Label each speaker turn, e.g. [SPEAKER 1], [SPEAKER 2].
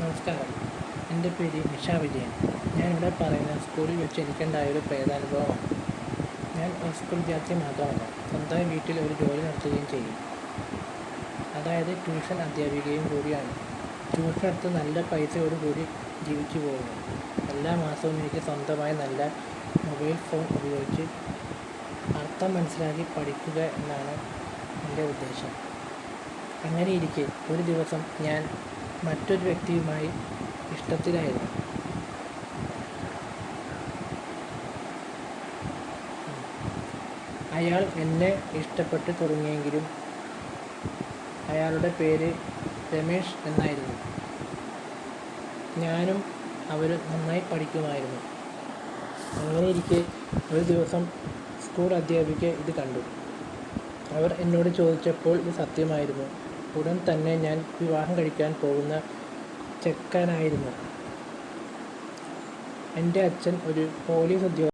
[SPEAKER 1] നമസ്കാരം. എൻ്റെ പേര് നിഷ വിജയൻ. ഞാനിവിടെ പറയുന്നത് സ്കൂളിൽ വെച്ച് എനിക്കുണ്ടായ ഒരു പ്രേതാനുഭവമാണ്. ഞാൻ സ്കൂൾ വിദ്യാർത്ഥി മാത്രമല്ല, സ്വന്തമായി വീട്ടിൽ ഒരു ജോലി നടത്തുകയും ചെയ്യും. അതായത് ട്യൂഷൻ അധ്യാപികയും കൂടിയാണ്. ട്യൂഷൻ എടുത്ത് നല്ല പൈസയോടുകൂടി ജീവിച്ചു പോകുന്നു. എല്ലാ മാസവും എനിക്ക് സ്വന്തമായി നല്ല മൊബൈൽ ഫോൺ ഉപയോഗിച്ച് അർത്ഥം മനസ്സിലാക്കി പഠിക്കുക എന്നാണ് എൻ്റെ ഉദ്ദേശം. അങ്ങനെയിരിക്കെ ഒരു ദിവസം ഞാൻ മറ്റൊരു വ്യക്തിയുമായി ഇഷ്ടത്തിലായിരുന്നു. അയാൾ എന്നെ ഇഷ്ടപ്പെട്ട് തുടങ്ങിയെങ്കിലും അയാളുടെ പേര് രമേഷ് എന്നായിരുന്നു. ഞാനും അവരും നന്നായി പഠിക്കുമായിരുന്നു. അങ്ങനെയിരിക്കെ ഒരു ദിവസം സ്കൂൾ അധ്യാപിക ഇത് കണ്ടു. അവർ എന്നോട് ചോദിച്ചപ്പോൾ ഇത് സത്യമായിരുന്നു. ഉടൻ തന്നെ ഞാൻ വിവാഹം കഴിക്കാൻ പോകുന്ന ചെക്കനായിരുന്നു. എൻ്റെ അച്ഛൻ ഒരു പോലീസ്